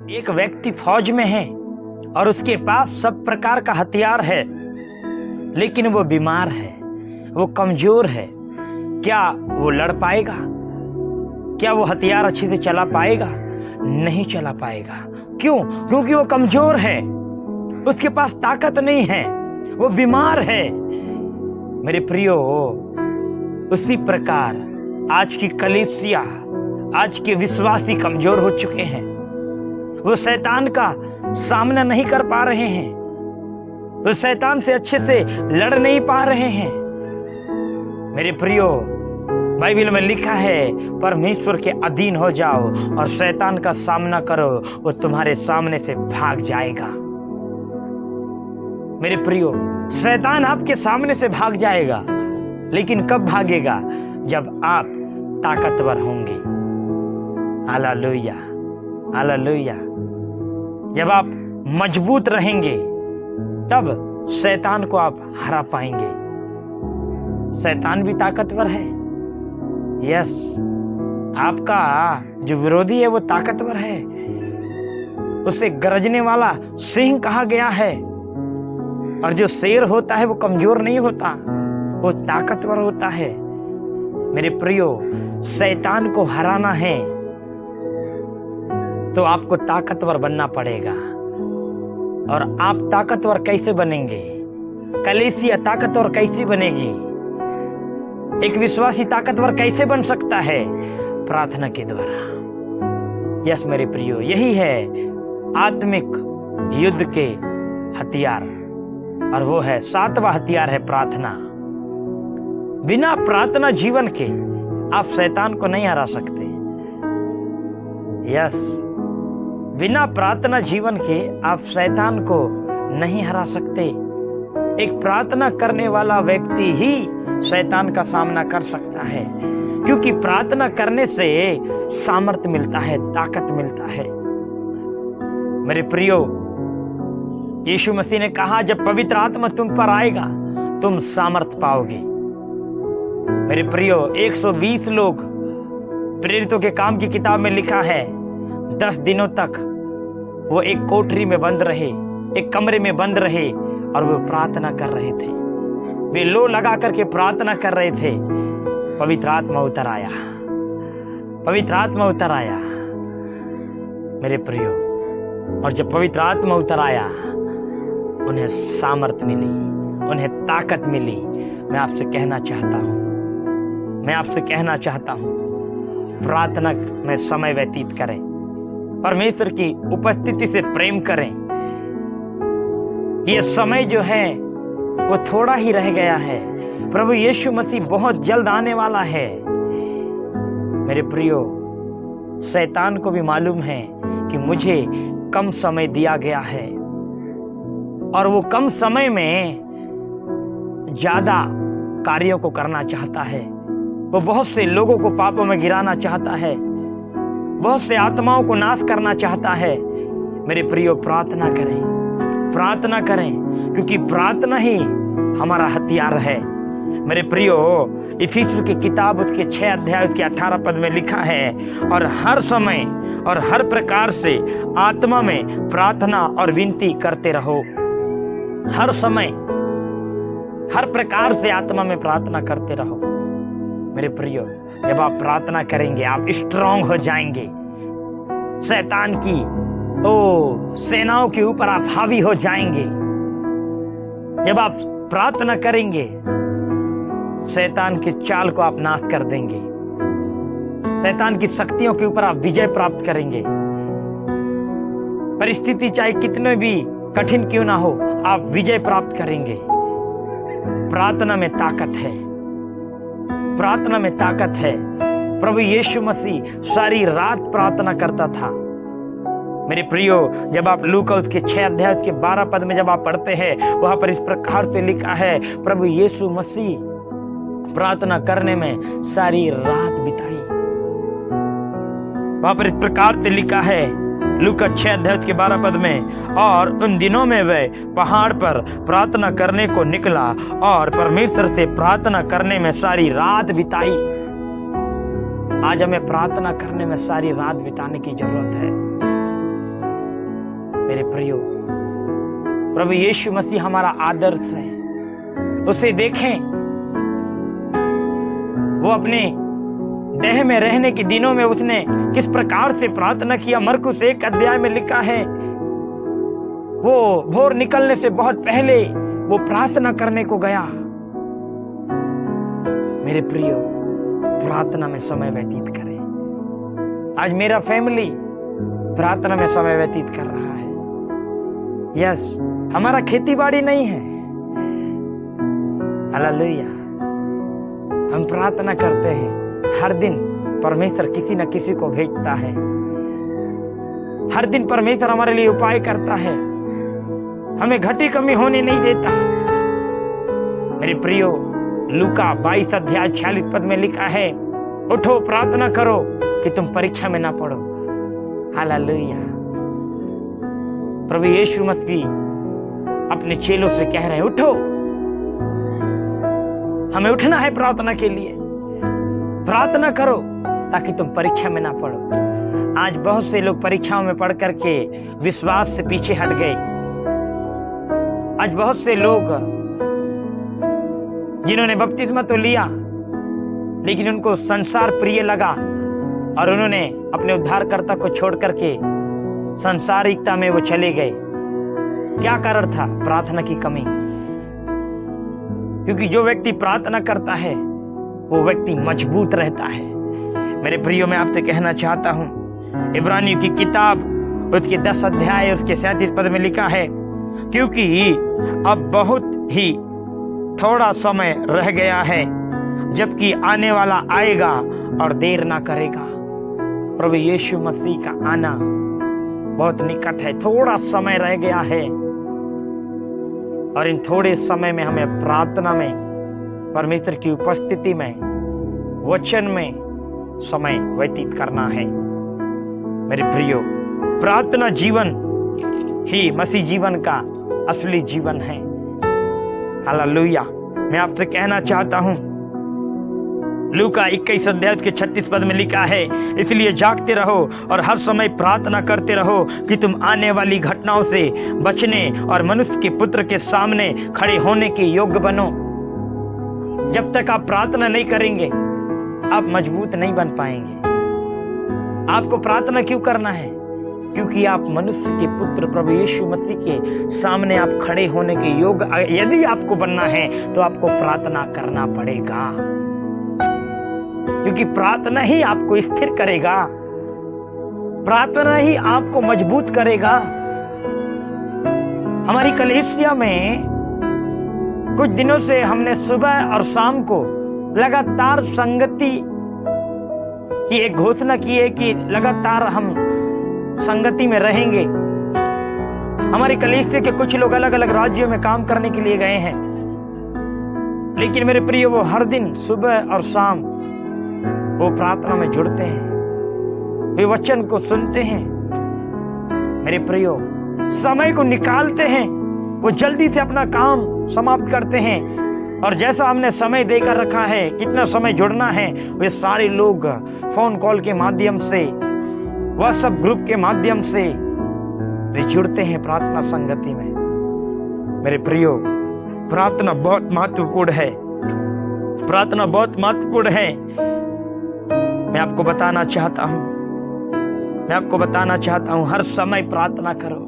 एक व्यक्ति फौज में है और उसके पास सब प्रकार का हथियार है, लेकिन वो बीमार है, वो कमजोर है। क्या वो लड़ पाएगा? क्या वो हथियार अच्छे से चला पाएगा? नहीं चला पाएगा। क्यों? क्योंकि वो कमजोर है, उसके पास ताकत नहीं है, वो बीमार है। मेरे प्रियो, उसी प्रकार आज की कलीसिया, आज के विश्वासी कमजोर हो चुके हैं। वो शैतान का सामना नहीं कर पा रहे हैं, वो शैतान से अच्छे से लड़ नहीं पा रहे हैं। मेरे प्रियो, बाइबल में लिखा है परमेश्वर के अधीन हो जाओ और शैतान का सामना करो, वो तुम्हारे सामने से भाग जाएगा। मेरे प्रियो, शैतान आपके सामने से भाग जाएगा, लेकिन कब भागेगा? जब आप ताकतवर होंगे। Hallelujah, hallelujah. जब आप मजबूत रहेंगे, तब शैतान को आप हरा पाएंगे। शैतान भी ताकतवर है। यस, आपका जो विरोधी है वो ताकतवर है। उसे गरजने वाला सिंह कहा गया है। और जो शेर होता है वो कमजोर नहीं होता, वो ताकतवर होता है। मेरे प्रियो, शैतान को हराना है तो आपको ताकतवर बनना पड़ेगा। और आप ताकतवर कैसे बनेंगे? कलीसिया ताकतवर कैसे बनेगी? एक विश्वासी ताकतवर कैसे बन सकता है? प्रार्थना के द्वारा। यस मेरे प्रियो, यही है आत्मिक युद्ध के हथियार, और वो है 7वां हथियार है प्रार्थना। बिना प्रार्थना जीवन के आप शैतान को नहीं हरा सकते। यस, बिना प्रार्थना जीवन के आप शैतान को नहीं हरा सकते। एक प्रार्थना करने वाला व्यक्ति ही शैतान का सामना कर सकता है, क्योंकि प्रार्थना करने से सामर्थ्य मिलता है, ताकत मिलता है। मेरे प्रियो, यीशु मसीह ने कहा जब पवित्र आत्मा तुम पर आएगा तुम सामर्थ पाओगे। मेरे प्रियो, 120 लोग, प्रेरितों के काम की किताब में लिखा है, 10 दिनों तक वो एक कोठरी में बंद रहे, एक कमरे में बंद रहे, और वो प्रार्थना कर रहे थे। वे लो लगा करके प्रार्थना कर रहे थे। पवित्र आत्मा उतर आया, पवित्र आत्मा उतर आया। मेरे प्रियो, और जब पवित्र आत्मा उतर आया, उन्हें सामर्थ मिली, उन्हें ताकत मिली। मैं आपसे कहना चाहता हूं, प्रार्थना में समय व्यतीत करें, परमेश्वर की उपस्थिति से प्रेम करें। ये समय जो है वो थोड़ा ही रह गया है। प्रभु यीशु मसीह बहुत जल्द आने वाला है। मेरे प्रियो, शैतान को भी मालूम है कि मुझे कम समय दिया गया है, और वो कम समय में ज्यादा कार्यों को करना चाहता है। वो बहुत से लोगों को पापों में गिराना चाहता है, बहुत से आत्माओं को नाश करना चाहता है। मेरे प्रियो, प्रार्थना करें, प्रार्थना करें, क्योंकि प्रार्थना ही हमारा हथियार है। मेरे प्रियो, इफिसियों की किताब उसके 6 अध्याय उसके 18 पद में लिखा है, और हर समय और हर प्रकार से आत्मा में प्रार्थना और विनती करते रहो। हर समय हर प्रकार से आत्मा में प्रार्थना करते रहो। मेरे प्रियो, जब आप प्रार्थना करेंगे आप स्ट्रांग हो जाएंगे। शैतान की सेनाओं के ऊपर आप हावी हो जाएंगे। जब आप प्रार्थना करेंगे, शैतान के चाल को आप नाश कर देंगे। शैतान की शक्तियों के ऊपर आप विजय प्राप्त करेंगे। परिस्थिति चाहे कितने भी कठिन क्यों ना हो, आप विजय प्राप्त करेंगे। प्रार्थना में ताकत है, प्रार्थना में ताकत है। प्रभु यीशु मसीह सारी रात प्रार्थना करता था। मेरे प्रियो, जब आप लूका उसके 6 अध्याय उसके 12 पद में जब आप पढ़ते हैं, वहां पर इस प्रकार से लिखा है, प्रभु यीशु मसीह प्रार्थना करने में सारी रात बिताई। वहां पर इस प्रकार से लिखा है लूका 6 अध्याय के 12 पद में, और उन दिनों में वह पहाड़ पर प्रार्थना करने को निकला और परमेश्वर से प्रार्थना करने में सारी रात बिताई। आज हमें प्रार्थना करने में सारी रात बिताने की जरूरत है। मेरे प्रियो, प्रभु यीशु मसीह हमारा आदर्श है। उसे देखें, वो अपने देह में रहने के दिनों में उसने किस प्रकार से प्रार्थना किया। मरकुस 1 अध्याय में लिखा है, वो भोर निकलने से बहुत पहले वो प्रार्थना करने को गया। मेरे प्रियो, प्रार्थना में समय व्यतीत करें। आज मेरा फैमिली प्रार्थना में समय व्यतीत कर रहा है। यस, हमारा खेती बाड़ी नहीं है, हालेलुया, हम प्रार्थना करते हैं। हर दिन परमेश्वर किसी न किसी को भेजता है। हर दिन परमेश्वर हमारे लिए उपाय करता है, हमें घटी कमी होने नहीं देता। मेरे प्रियो, लूका 22 अध्याय 46 पद में लिखा है, उठो प्रार्थना करो कि तुम परीक्षा में ना पड़ो। हालेलुया। प्रभु यीशु मसीह अपने चेलों से कह रहे हैं, उठो, हमें उठना है प्रार्थना के लिए। प्रार्थना करो ताकि तुम परीक्षा में ना पड़ो। आज बहुत से लोग परीक्षाओं में पढ़ करके विश्वास से पीछे हट गए। आज बहुत से लोग जिन्होंने बपतिस्मा तो लिया, लेकिन उनको संसार प्रिय लगा और उन्होंने अपने उद्धारकर्ता को छोड़ करके संसारिकता में वो चले गए। क्या कारण था? प्रार्थना की कमी। क्योंकि जो व्यक्ति प्रार्थना करता है वो व्यक्ति मजबूत रहता है। मेरे प्रियो, मैं आपसे कहना चाहता हूं, इब्रानियों की किताब उसके 10 अध्याय उसके 37 पद में लिखा है, क्योंकि अब बहुत ही थोड़ा समय रह गया है, जबकि आने वाला आएगा और देर ना करेगा। प्रभु यीशु मसीह का आना बहुत निकट है। थोड़ा समय रह गया है और इन थोड़े समय में हमें प्रार्थना में, परमेश्वर की उपस्थिति में, वचन में समय व्यतीत करना है। मेरे प्रियो, प्रार्थना जीवन ही मसीह जीवन का असली जीवन है। हालेलुया। मैं आपसे कहना चाहता हूं, लूका 21 अध्याय के 36 पद में लिखा है, इसलिए जागते रहो और हर समय प्रार्थना करते रहो कि तुम आने वाली घटनाओं से बचने और मनुष्य के पुत्र के सामने खड़े होने के योग्य बनो। जब तक आप प्रार्थना नहीं करेंगे, आप मजबूत नहीं बन पाएंगे। आपको प्रार्थना क्यों करना है? क्योंकि आप मनुष्य के पुत्र प्रभु यीशु मसीह के सामने आप खड़े होने के योग्य यदि आपको बनना है तो आपको प्रार्थना करना पड़ेगा। क्योंकि प्रार्थना ही आपको स्थिर करेगा, प्रार्थना ही आपको मजबूत करेगा। हमारी कलीसिया में कुछ दिनों से हमने सुबह और शाम को लगातार संगति की एक घोषणा की है कि लगातार हम संगति में रहेंगे। हमारी कलीसिया के कुछ लोग अलग अलग राज्यों में काम करने के लिए गए हैं, लेकिन मेरे प्रिय, वो हर दिन सुबह और शाम वो प्रार्थना में जुड़ते हैं, वे वचन को सुनते हैं। मेरे प्रियो, समय को निकालते हैं, वो जल्दी से अपना काम समाप्त करते हैं। और जैसा हमने समय देकर रखा है, कितना समय जुड़ना है, वे सारे लोग फोन कॉल के माध्यम से, व्हाट्सएप ग्रुप के माध्यम से वे जुड़ते हैं प्रार्थना संगति में। मेरे प्रियो, प्रार्थना बहुत महत्वपूर्ण है। प्रार्थना बहुत महत्वपूर्ण है। मैं आपको बताना चाहता हूं, हर समय प्रार्थना करो,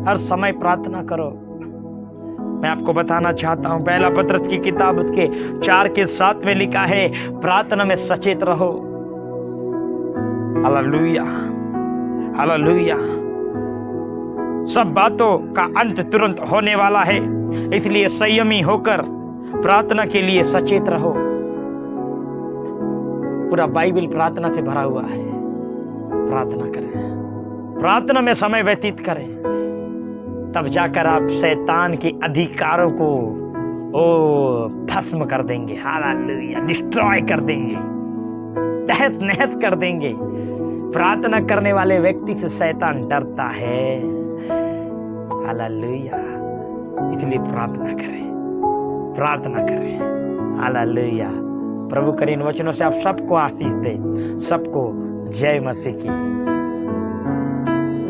हर समय प्रार्थना करो। मैं आपको बताना चाहता हूं, पहला पत्रस की किताब उसके 4 के 7 में लिखा है, प्रार्थना में सचेत रहो। Hallelujah, hallelujah. सब बातों का अंत तुरंत होने वाला है, इसलिए संयमी होकर प्रार्थना के लिए सचेत रहो। पूरा बाइबल प्रार्थना से भरा हुआ है। प्रार्थना करें, प्रार्थना में समय व्यतीत करें, तब जाकर आप शैतान के अधिकारों को भस्म कर देंगे। हालेलुया, डिस्ट्रॉय कर देंगे, तहस नहस कर देंगे। प्रार्थना करने वाले व्यक्ति से शैतान डरता है। हालेलुया। इसलिए प्रार्थना करें, प्रार्थना करें। हालेलुया। प्रभु करे इन वचनों से आप सबको आशीष दे। सबको जय मसीह की।